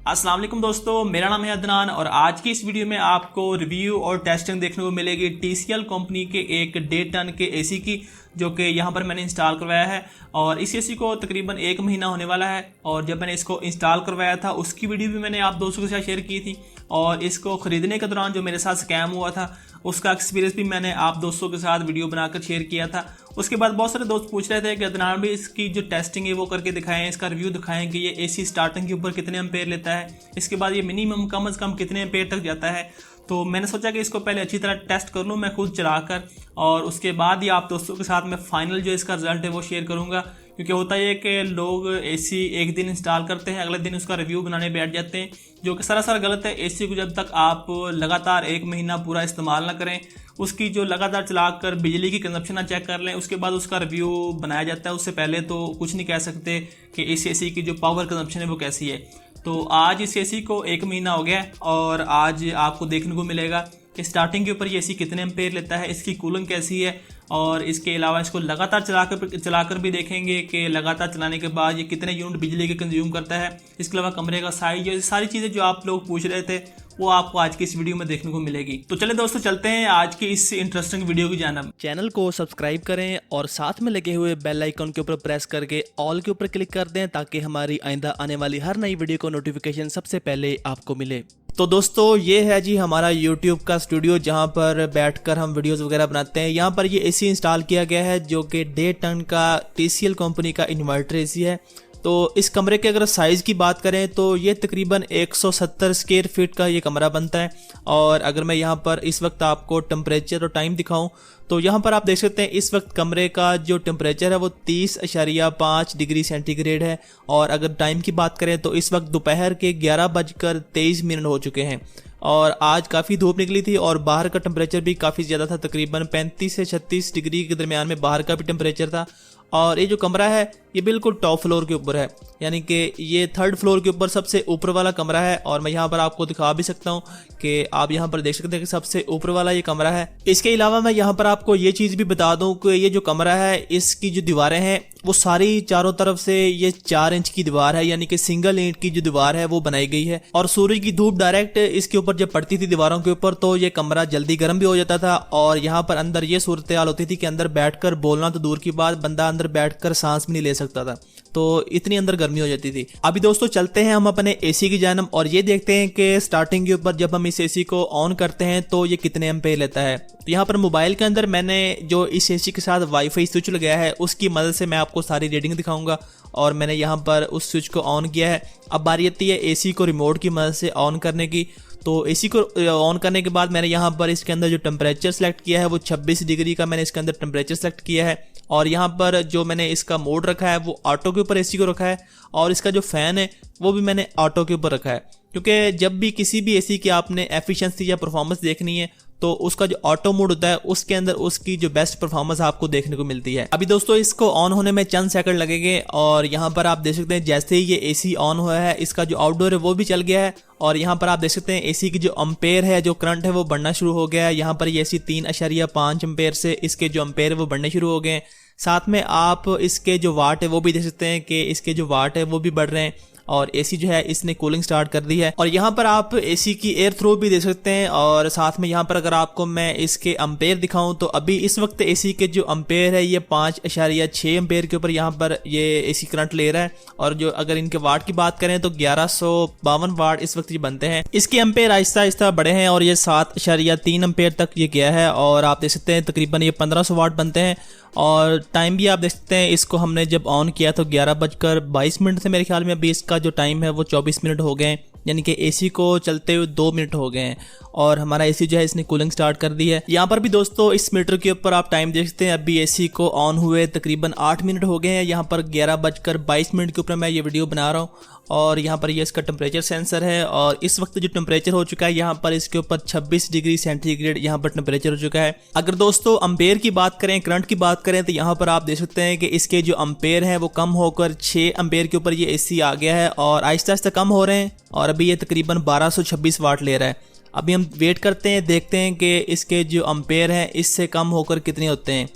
अस्सलाम वालेकुम दोस्तों, मेरा नाम है अदनान और आज की इस वीडियो में आपको रिव्यू और टेस्टिंग देखने को मिलेगी TCL कंपनी के एक 1.5 टन के एसी की, जो कि यहाँ पर मैंने इंस्टॉल करवाया है। और इस एसी को तकरीबन 1 महीना होने वाला है और जब मैंने इसको इंस्टॉल करवाया था उसकी वीडियो भी मैंने आप दोस्तों के साथ शेयर की थी। और इसको ख़रीदने के दौरान जो मेरे साथ स्कैम हुआ था उसका एक्सपीरियंस भी मैंने आप दोस्तों के साथ वीडियो बनाकर शेयर किया था। उसके बाद बहुत सारे दोस्त पूछ रहे थे कि अदनान भी इसकी जो टेस्टिंग है वो करके दिखाएं, इसका रिव्यू दिखाएं कि ये एसी स्टार्टिंग के ऊपर कितने एम्पेयर लेता है, इसके बाद ये मिनिमम कम से कम कितने एम्पेयर तक जाता है। तो मैंने सोचा कि इसको पहले अच्छी तरह टेस्ट कर लूँ मैं खुद चलाकर, और उसके बाद ही आप दोस्तों के साथ मैं फाइनल जो इसका रिजल्ट है वो शेयर करूँगा। क्योंकि होता है कि लोग एसी एक दिन इंस्टॉल करते हैं, अगले दिन उसका रिव्यू बनाने बैठ जाते हैं, जो कि सरासर गलत है। एसी को जब तक आप लगातार 1 महीना पूरा इस्तेमाल ना करें, उसकी जो लगातार चलाकर बिजली की कंजप्शन ना चेक कर लें, उसके बाद उसका रिव्यू बनाया जाता है। उससे पहले तो कुछ नहीं कह सकते कि इस एसी की जो पावर कंजप्शन है वो कैसी है। तो आज इस एसी को 1 महीना हो गया और आज आपको देखने को मिलेगा कि स्टार्टिंग के ऊपर ये एसी कितने एम्पेयर लेता है, इसकी कूलिंग कैसी है, और इसके अलावा इसको लगातार चलाकर भी देखेंगे कि लगातार चलाने के बाद ये कितने यूनिट बिजली के कंज्यूम करता है। इसके अलावा कमरे का साइज, ये सारी चीज़ें जो आप लोग पूछ रहे थे वो आपको आज की इस वीडियो में देखने को मिलेगी। तो चले दोस्तों, चलते हैं आज की इस इंटरेस्टिंग वीडियो की जानिब। चैनल को सब्सक्राइब करें और साथ में लगे हुए बेल आइकन के ऊपर प्रेस करके ऑल के ऊपर क्लिक कर दें ताकि हमारी आइंदा आने वाली हर नई वीडियो को नोटिफिकेशन सबसे पहले आपको मिले। तो दोस्तों, ये है जी हमारा YouTube का स्टूडियो जहां पर बैठकर हम वीडियोस वगैरह बनाते हैं। यहां पर ये एसी इंस्टॉल किया गया है जो कि 1.5 टन का TCL कंपनी का इन्वर्टर एसी है। तो इस कमरे के अगर साइज़ की बात करें तो ये तकरीबन 170 स्क्वायर फीट का ये कमरा बनता है। और अगर मैं यहाँ पर इस वक्त आपको टेम्परेचर और टाइम दिखाऊं तो यहाँ पर आप देख सकते हैं इस वक्त कमरे का जो टेम्परेचर है वो 30.5 डिग्री सेंटीग्रेड है। और अगर टाइम की बात करें तो इस वक्त दोपहर के 11:23 हो चुके हैं और आज काफ़ी धूप निकली थी और बाहर का टेम्परेचर भी काफ़ी ज़्यादा था, तकरीबन 35 से 36 डिग्री के दरमियान में बाहर का भी टेम्परेचर था। और ये जो कमरा है ये बिल्कुल टॉप फ्लोर के ऊपर है, यानी कि ये 3rd फ्लोर के ऊपर सबसे ऊपर वाला कमरा है। और मैं यहाँ पर आपको दिखा भी सकता हूँ कि आप यहाँ पर देख सकते हैं कि सबसे ऊपर वाला ये कमरा है। इसके अलावा मैं यहाँ पर आपको ये चीज़ भी बता दूँ कि ये जो कमरा है इसकी जो दीवारें हैं वो सारी चारों तरफ से ये 4 इंच की दीवार है, यानी कि सिंगल ईंट की जो दीवार है वो बनाई गई है। और सूरज की धूप डायरेक्ट इसके ऊपर जब पड़ती थी दीवारों के ऊपर तो ये कमरा जल्दी गर्म भी हो जाता था। और यहाँ पर अंदर ये सूरत हाल होती थी कि अंदर बैठकर बोलना तो दूर की बात, बंदा अंदर बैठकर सांस भी नहीं ले सकता था, तो इतनी अंदर गर्मी हो जाती थी। अभी दोस्तों चलते हैं हम अपने एसी की जानब और ये देखते हैं कि स्टार्टिंग के ऊपर जब हम इस एसी को ऑन करते हैं तो ये कितने एम्पेयर लेता है। तो यहाँ पर मोबाइल के अंदर मैंने जो इस एसी के साथ वाईफाई स्विच लगाया है उसकी मदद से मैं आपको सारी रीडिंग दिखाऊंगा। और मैंने यहाँ पर उस स्विच को ऑन किया है। अब बारी आती है एसी को रिमोट की मदद से ऑन करने की। तो एसी को ऑन करने के बाद मैंने यहाँ पर इसके अंदर जो टेम्परेचर सेलेक्ट किया है वो 26 डिग्री का मैंने इसके अंदर टेम्परेचर सेलेक्ट किया है। और यहाँ पर जो मैंने इसका मोड रखा है वो ऑटो के ऊपर एसी को रखा है और इसका जो फ़ैन है वो भी मैंने ऑटो के ऊपर रखा है। क्योंकि जब भी किसी भी एसी की आपने एफिशिएंसी या परफॉर्मेंस देखनी है तो उसका जो ऑटो मोड होता है उसके अंदर उसकी जो बेस्ट परफॉर्मेंस आपको देखने को मिलती है। अभी दोस्तों इसको ऑन होने में चंद सेकंड लगेंगे और यहाँ पर आप देख सकते हैं जैसे ही ये एसी ऑन हुआ है इसका जो आउटडोर है वो भी चल गया है। और यहाँ पर आप देख सकते हैं एसी की जो अम्पेयर है, जो करंट है वो बढ़ना शुरू हो गया है। यहाँ पर ये एसी 3.5 एम्पेयर से इसके जो अम्पेयर है वो बढ़ने शुरू हो गए हैं। साथ में आप इसके जो वाट है वो भी देख सकते हैं कि इसके जो वाट है वो भी बढ़ रहे हैं और एसी जो है इसने कूलिंग स्टार्ट कर दी है। और यहाँ पर आप एसी की एयर थ्रो भी देख सकते हैं। और साथ में यहाँ पर अगर आपको मैं इसके अम्पेयर दिखाऊं तो अभी इस वक्त एसी के जो अम्पेयर है ये 5.6 एम्पेयर के ऊपर यहाँ पर ये एसी करंट ले रहा है। और जो अगर इनके वाट की बात करें तो 1152 वाट इस वक्त ये बनते हैं। इसके अम्पेयर आहिस्ता आहिस्ता बढ़े हैं और ये 7.3 एम्पेयर तक ये गया है और आप देख सकते हैं तकरीबन ये 1500 वाट बनते हैं। और टाइम भी आप देख सकते हैं, इसको हमने जब ऑन किया तो 11:22 से मेरे ख्याल में अभी इसका जो टाइम है वो 24 मिनट हो गए, यानी कि एसी को चलते हुए 2 मिनट हो गए हैं और हमारा एसी जो है इसने कूलिंग स्टार्ट कर दी है। यहाँ पर भी दोस्तों इस मीटर के ऊपर आप टाइम देख सकते हैं, अभी एसी को ऑन हुए तकरीबन 8 मिनट हो गए हैं। यहाँ पर 11:22 के ऊपर मैं ये वीडियो बना रहा हूँ और यहाँ पर ये इसका टेम्परेचर सेंसर है और इस वक्त जो टेम्परेचर हो चुका है यहाँ पर इसके ऊपर 26 डिग्री सेंटीग्रेड यहाँ पर टेम्परेचर हो चुका है। अगर दोस्तों अम्पेयर की बात करें, करंट की बात करें तो यहाँ पर आप देख सकते हैं कि इसके जो अम्पेयर हैं वो कम होकर 6 एम्पेयर के ऊपर ये एसी आ गया है और आहिस्ता आहिस्ता कम हो रहे हैं और अभी ये तकरीबन 1226 वाट ले रहा है। अभी हम वेट करते हैं, देखते हैं कि इसके जो अम्पेयर हैं इससे कम होकर कितने होते हैं।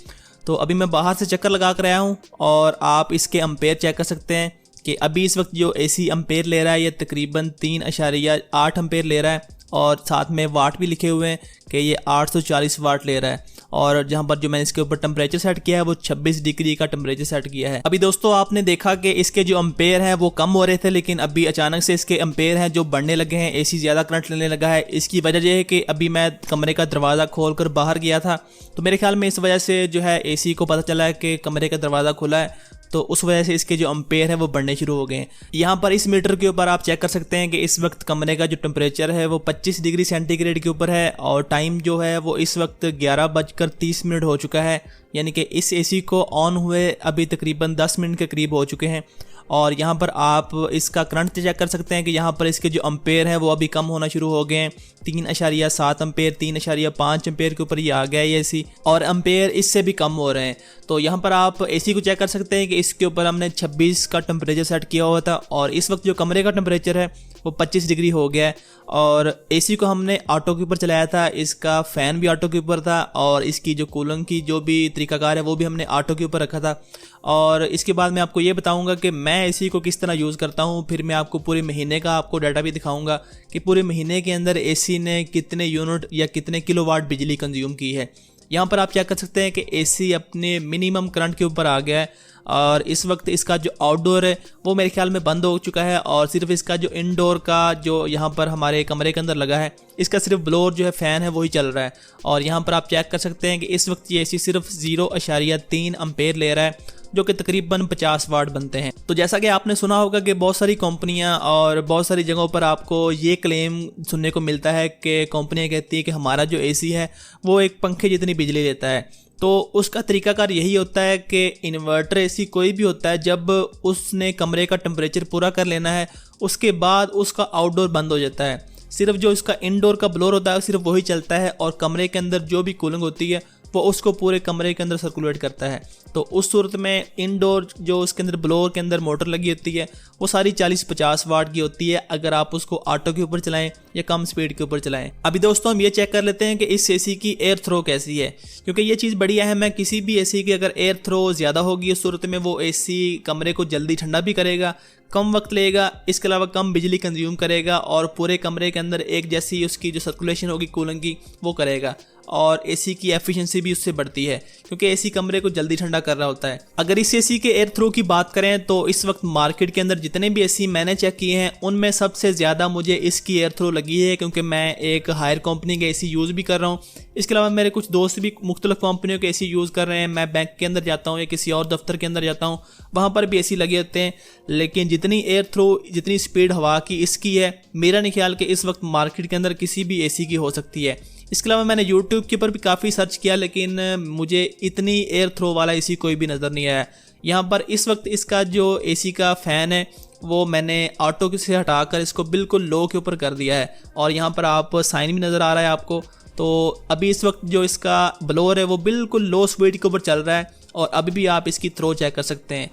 तो अभी मैं बाहर से चक्कर लगा कर आया हूँ और आप इसके अम्पेयर चेक कर सकते हैं कि अभी इस वक्त जो AC एम्पेयर ले रहा है ये तकरीबन 3.8 एम्पेयर ले रहा है, और साथ में वाट भी लिखे हुए हैं कि ये 840 वाट ले रहा है। और जहां पर जो मैंने इसके ऊपर टेम्परेचर सेट किया है वो 26 डिग्री का टेम्परेचर सेट किया है। अभी दोस्तों आपने देखा कि इसके जो एम्पेयर हैं वो कम हो रहे थे, लेकिन अभी अचानक से इसके एम्पेयर हैं जो बढ़ने लगे हैं, AC ज़्यादा करंट लेने लगा है। इसकी वजह यह है कि अभी मैं कमरे का दरवाज़ा खोल कर बाहर गया था, तो मेरे ख्याल में इस वजह से जो है AC को पता चला है कि कमरे का दरवाज़ा खुला है, तो उस वजह से इसके जो एम्पेयर है वो बढ़ने शुरू हो गए हैं। यहाँ पर इस मीटर के ऊपर आप चेक कर सकते हैं कि इस वक्त कमरे का जो टेम्परेचर है वो 25 डिग्री सेंटीग्रेड के ऊपर है, और टाइम जो है वो इस वक्त 11:30 हो चुका है। यानी कि इस AC को ऑन हुए अभी तकरीबन 10 मिनट के करीब हो चुके हैं। और यहाँ पर आप इसका करंट चेक कर सकते हैं कि यहाँ पर इसके जो एम्पेयर है वो अभी कम होना शुरू हो गए हैं। 3.7 एम्पेयर, 3.5 एम्पेयर के ऊपर ये आ गया है AC, और एम्पेयर इससे भी कम हो रहे हैं। तो यहाँ पर आप AC को चेक कर सकते हैं कि इसके ऊपर हमने 26 का टेम्परेचर सेट किया हुआ था, और इस वक्त जो कमरे का टेम्परेचर है वो 25 डिग्री हो गया है। और AC को हमने ऑटो के ऊपर चलाया था, इसका फ़ैन भी ऑटो के ऊपर था, और इसकी जो कूलिंग की जो भी तरीकाकार है वो भी हमने ऑटो के ऊपर रखा था। और इसके बाद मैं आपको ये बताऊंगा कि मैं AC को किस तरह यूज़ करता हूँ। फिर मैं आपको पूरे महीने का आपको डाटा भी दिखाऊंगा कि पूरे महीने के अंदर AC ने कितने यूनिट या कितने किलोवाट बिजली कंज्यूम की है। यहाँ पर आप चेक कर सकते हैं कि AC अपने मिनिमम करंट के ऊपर आ गया है, और इस वक्त इसका जो आउटडोर है वो मेरे ख्याल में बंद हो चुका है, और सिर्फ इसका जो इनडोर का जो यहाँ पर हमारे कमरे के अंदर लगा है इसका सिर्फ ब्लोअर जो है फ़ैन है वही चल रहा है। और यहाँ पर आप चेक कर सकते हैं कि इस वक्त ये AC सिर्फ 0.3 एम्पेयर ले रहा है, जो कि तकरीबन 50 वाट बनते हैं। तो जैसा कि आपने सुना होगा कि बहुत सारी कंपनियां और बहुत सारी जगहों पर आपको ये क्लेम सुनने को मिलता है कि कंपनियां कहती है कि हमारा जो AC है वो एक पंखे जितनी बिजली लेता है। तो उसका तरीकाकार यही होता है कि इन्वर्टर AC कोई भी होता है, जब उसने कमरे का टेम्परेचर पूरा कर लेना है उसके बाद उसका आउटडोर बंद हो जाता है। सिर्फ जो इसका इनडोर का ब्लोअर होता है सिर्फ वही चलता है, और कमरे के अंदर जो भी कूलिंग होती है वो उसको पूरे कमरे के अंदर सर्कुलेट करता है। तो उस सूरत में इनडोर जो उसके अंदर ब्लोअर के अंदर मोटर लगी होती है वो सारी 40-50 वाट की होती है, अगर आप उसको ऑटो के ऊपर चलाएं या कम स्पीड के ऊपर चलाएं। अभी दोस्तों हम ये चेक कर लेते हैं कि इस AC की एयर थ्रो कैसी है, क्योंकि ये चीज़ बड़ी अहम है। किसी भी AC की अगर एयर थ्रो ज़्यादा होगी उस सूरत में वो AC कमरे को जल्दी ठंडा भी करेगा, कम वक्त लेगा, इसके अलावा कम बिजली कंज्यूम करेगा, और पूरे कमरे के अंदर एक जैसी उसकी जो सर्कुलेशन होगी कूलिंग की वो करेगा, और AC की एफिशिएंसी भी उससे बढ़ती है क्योंकि AC कमरे को जल्दी ठंडा कर रहा होता है। अगर इस AC के एयर थ्रो की बात करें तो इस वक्त मार्केट के अंदर जितने भी AC मैंने चेक किए हैं उनमें सबसे ज़्यादा मुझे इसकी एयर थ्रो लगी है, क्योंकि मैं एक हायर कंपनी के AC यूज़ भी कर रहा हूँ। इसके अलावा मेरे कुछ दोस्त भी मुख्तलिफ कंपनियों के AC यूज़ कर रहे हैं। मैं बैंक के अंदर जाता हूँ या किसी और दफ्तर के अंदर जाता हूँ, वहाँ पर भी AC लगे होते हैं, लेकिन जितनी एयर थ्रो जितनी स्पीड हवा की इसकी है, मेरा नहीं ख्याल कि इस वक्त मार्केट के अंदर किसी भी AC की हो सकती है। इसके अलावा मैंने YouTube के ऊपर भी काफ़ी सर्च किया, लेकिन मुझे इतनी एयर थ्रो वाला AC कोई भी नज़र नहीं आया। यहाँ पर इस वक्त इसका जो AC का फ़ैन है वो मैंने ऑटो से हटाकर इसको बिल्कुल लो के ऊपर कर दिया है, और यहाँ पर आप साइन भी नज़र आ रहा है आपको। तो अभी इस वक्त जो इसका ब्लोअर है वो बिल्कुल लो स्पीड के ऊपर चल रहा है, और अभी भी आप इसकी थ्रो चेक कर सकते हैं।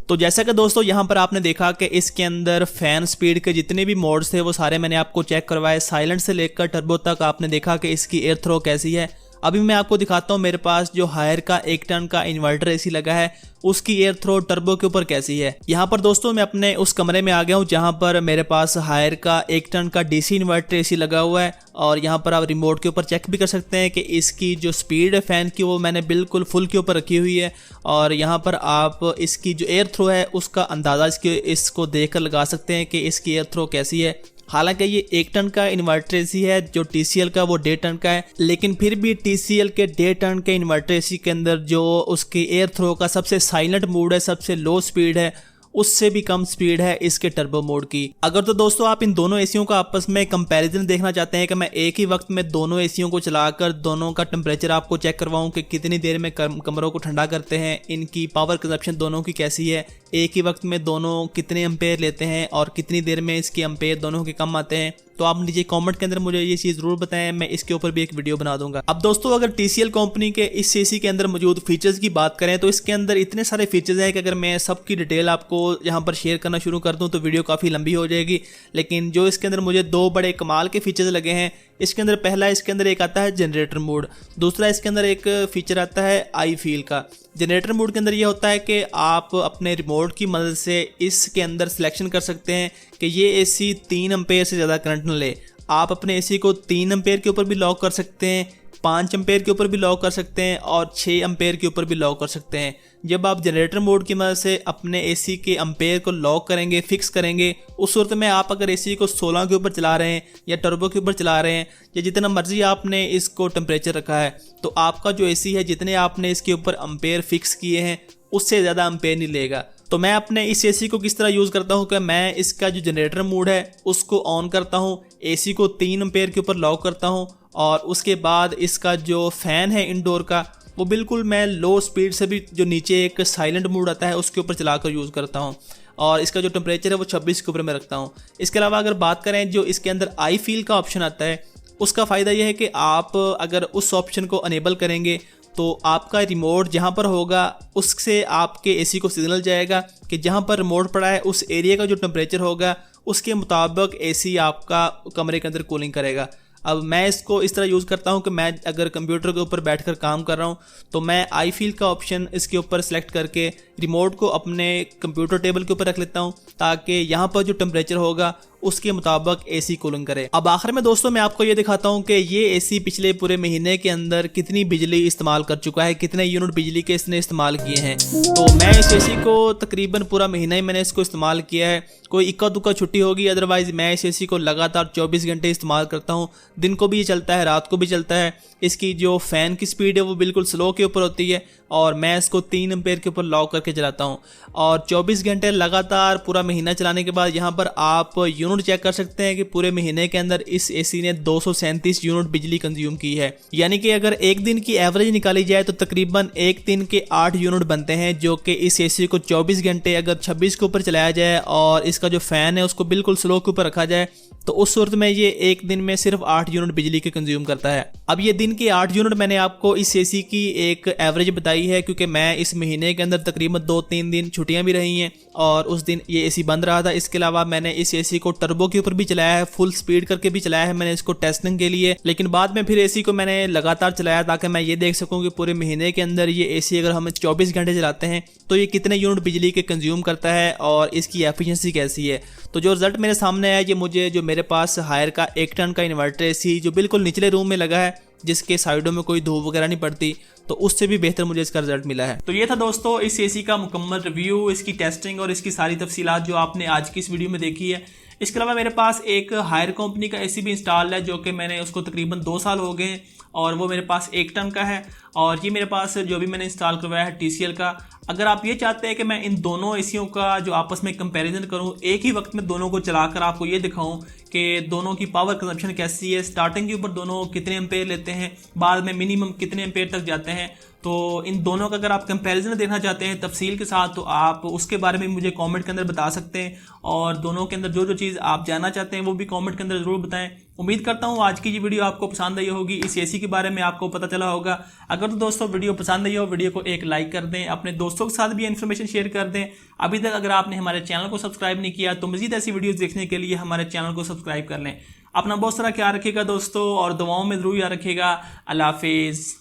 तो जैसा कि दोस्तों यहाँ पर आपने देखा कि इसके अंदर फ़ैन स्पीड के जितने भी मोड्स थे वो सारे मैंने आपको चेक करवाए, साइलेंट से लेकर टर्बो तक। आपने देखा कि इसकी एयर थ्रो कैसी है। अभी मैं आपको दिखाता हूँ मेरे पास जो हायर का 1 टन का इन्वर्टर एसी लगा है उसकी एयर थ्रो टर्बो के ऊपर कैसी है। यहाँ पर दोस्तों मैं अपने उस कमरे में आ गया हूँ जहाँ पर मेरे पास हायर का 1 टन का डीसी इन्वर्टर एसी लगा हुआ है और यहाँ पर आप रिमोट के ऊपर चेक भी कर सकते हैं कि इसकी जो स्पीड है फैन की वो मैंने बिल्कुल फुल के ऊपर रखी हुई है और यहाँ पर आप इसकी जो एयर थ्रो है उसका अंदाज़ा इसको देख कर लगा सकते हैं कि इसकी एयर थ्रो कैसी है। हालांकि ये 1 टन का इन्वर्टर एसी है, जो TCL का वो 1.5 टन का है, लेकिन फिर भी TCL के 1.5 टन के इन्वर्टर एसी के अंदर जो उसकी एयर थ्रो का सबसे साइलेंट मोड है, सबसे लो स्पीड है, उससे भी कम स्पीड है इसके टर्बो मोड की। अगर तो दोस्तों आप इन दोनों एसियों का आपस में कंपैरिजन देखना चाहते हैं कि मैं एक ही वक्त में दोनों एसियों को चलाकर दोनों का टेम्परेचर आपको चेक करवाऊं कि कितनी देर में कमरों को ठंडा करते हैं, इनकी पावर कंजप्शन दोनों की कैसी है, एक ही वक्त में दोनों कितने एम्पेयर लेते हैं और कितनी देर में इसके एम्पेयर दोनों के कम आते हैं, तो आप नीचे कमेंट के अंदर मुझे ये चीज़ जरूर बताएं, मैं इसके ऊपर भी एक वीडियो बना दूंगा। अब दोस्तों अगर TCL कंपनी के इस एसी के अंदर मौजूद फीचर्स की बात करें तो इसके अंदर इतने सारे फीचर्स हैं कि अगर मैं सबकी डिटेल आपको यहाँ पर शेयर करना शुरू कर दूँ तो वीडियो काफ़ी लंबी हो जाएगी। लेकिन जो इसके अंदर मुझे 2 बड़े कमाल के फीचर्स लगे हैं, इसके अंदर पहला इसके अंदर एक आता है जनरेटर मोड, दूसरा इसके अंदर एक फीचर आता है आई फील का। जनरेटर मोड के अंदर ये होता है कि आप अपने रिमोट की मदद से इसके अंदर सिलेक्शन कर सकते हैं कि ये एसी 3 एम्पेयर से ज़्यादा करंट न ले। आप अपने एसी को 3 एम्पेयर के ऊपर भी लॉक कर सकते हैं, 5 एम्पेयर के ऊपर भी लॉक कर सकते हैं और 6 एम्पेयर के ऊपर भी लॉक कर सकते हैं। जब आप जनरेटर मोड की मदद से अपने एसी के एम्पेयर को लॉक करेंगे, फिक्स करेंगे, उस सूरत में आप अगर एसी को 16 के ऊपर चला रहे हैं या टर्बो के ऊपर चला रहे हैं या जितना मर्जी आपने इसको टेम्परेचर रखा है, तो आपका जो एसी है जितने आपने इसके ऊपर एम्पेयर फिक्स किए हैं उससे ज़्यादा एम्पेयर नहीं लेगा। तो मैं अपने इस एसी को किस तरह यूज़ करता हूँ कि मैं इसका जो जनरेटर मोड है उसको ऑन करता हूँ, एसी को 3 एम्पेयर के ऊपर लॉक करता हूँ और उसके बाद इसका जो फ़ैन है इंडोर का वो बिल्कुल मैं लो स्पीड से भी जो नीचे एक साइलेंट मोड आता है उसके ऊपर चलाकर यूज़ करता हूँ और इसका जो टेम्परेचर है वो 26 के ऊपर मैं रखता हूँ। इसके अलावा अगर बात करें जो इसके अंदर आई फील का ऑप्शन आता है, उसका फ़ायदा यह है कि आप अगर उस ऑप्शन को अनेबल करेंगे तो आपका रिमोट जहाँ पर होगा उससे आपके एसी को सिग्नल जाएगा कि जहाँ पर रिमोट पड़ा है उस एरिया का जो टेम्परेचर होगा उसके मुताबिक एसी आपका कमरे के अंदर कूलिंग करेगा। अब मैं इसको इस तरह यूज़ करता हूँ कि मैं अगर कंप्यूटर के ऊपर बैठकर काम कर रहा हूँ तो मैं आई फील का ऑप्शन इसके ऊपर सेलेक्ट करके रिमोट को अपने कंप्यूटर टेबल के ऊपर रख लेता हूँ ताकि यहाँ पर जो टेम्परेचर होगा उसके मुताबिक एसी कूलिंग करे। अब आखिर में दोस्तों मैं आपको ये दिखाता हूँ कि ये एसी पिछले पूरे महीने के अंदर कितनी बिजली इस्तेमाल कर चुका है, कितने यूनिट बिजली के इसने इस्तेमाल किए हैं। तो मैं इस एसी को तकरीबन पूरा महीना ही मैंने इसको इस्तेमाल किया है, कोई इक्का दुक्का छुट्टी होगी, अदरवाइज़ मैं इस एसी को लगातार 24 घंटे इस्तेमाल करता हूँ। दिन को भी ये चलता है, रात को भी चलता है। इसकी जो फ़ैन की स्पीड है वो बिल्कुल स्लो के ऊपर होती है और मैं इसको 3 एम्पेयर के ऊपर लॉक करके चलाता हूँ और 24 घंटे लगातार पूरा महीना चलाने के बाद यहाँ पर आप यूनिट चेक कर सकते हैं कि पूरे महीने के अंदर इस एसी ने 237 यूनिट बिजली कंज्यूम की है। यानी कि अगर एक दिन की एवरेज निकाली जाए तो तकरीबन एक दिन के 8 यूनिट बनते हैं, जो कि इस एसी को 24 घंटे अगर 26 के ऊपर चलाया जाए और इसका जो फ़ैन है उसको बिल्कुल स्लो के ऊपर रखा जाए तो उस सूरत में ये एक दिन में सिर्फ 8 यूनिट बिजली के कंज्यूम करता है। अब ये दिन के 8 यूनिट मैंने आपको इस एसी की एक एवरेज बताई है क्योंकि मैं इस महीने के अंदर तकरीबन 2-3 दिन छुट्टियां भी रही हैं और उस दिन ये एसी बंद रहा था। इसके अलावा मैंने इस एसी को टर्बो के ऊपर भी चलाया है, फुल स्पीड करके भी चलाया है मैंने इसको टेस्टिंग के लिए, लेकिन बाद में फिर एसी को मैंने लगातार चलाया ताकि मैं ये देख सकूँ कि पूरे महीने के अंदर ये एसी अगर हम 24 घंटे चलाते हैं तो ये कितने यूनिट बिजली के कंज्यूम करता है और इसकी एफिशिएंसी कैसी है। तो जो रिजल्ट मेरे सामने है ये मुझे जो मेरे पास हायर का 1 टन का इन्वर्टर एसी जो बिल्कुल निचले रूम में लगा है, जिसके साइडों में कोई धूप वगैरह नहीं पड़ती, तो उससे भी बेहतर मुझे इसका रिजल्ट मिला है। तो ये था दोस्तों इस एसी का मुकम्मल रिव्यू, इसकी टेस्टिंग और इसकी सारी तफसीलात जो आपने आज की इस वीडियो में देखी है। इसके अलावा मेरे पास एक हायर कंपनी का एसी भी इंस्टॉल है जो कि मैंने उसको तकरीबन 2 साल हो गए हैं और वो मेरे पास 1 टन का है और ये मेरे पास जो भी मैंने इंस्टॉल करवाया है TCL का। अगर आप ये चाहते हैं कि मैं इन दोनों एसियों का जो आपस में कंपैरिजन करूं, एक ही वक्त में दोनों को चलाकर आपको ये दिखाऊं कि दोनों की पावर कंजप्शन कैसी है, स्टार्टिंग के ऊपर दोनों कितने एम्पेयर लेते हैं, बाद में मिनिमम कितने एम्पेयर तक जाते हैं, तो इन दोनों का अगर आप कंपैरिजन देखना चाहते हैं तफसील के साथ तो आप उसके बारे में मुझे कमेंट के अंदर बता सकते हैं और दोनों के अंदर जो जो चीज़ आप जानना चाहते हैं वो भी कमेंट के अंदर ज़रूर बताएं। उम्मीद करता हूँ आज की ये वीडियो आपको पसंद आई होगी, इस एसी के बारे में आपको पता चला होगा। अगर तो दोस्तों वीडियो पसंद आई हो वीडियो को एक लाइक कर दें, अपने दोस्तों के साथ भी इन्फॉर्मेशन शेयर कर दें। अभी तक अगर आपने हमारे चैनल को सब्सक्राइब नहीं किया तो मज़ीद ऐसी वीडियोज़ देखने के लिए हमारे चैनल को सब्सक्राइब कर लें। अपना बहुत सारा ख्याल रखिएगा दोस्तों, और दुआओं में जरूर याद रखिएगा। अल्लाह हाफिज़।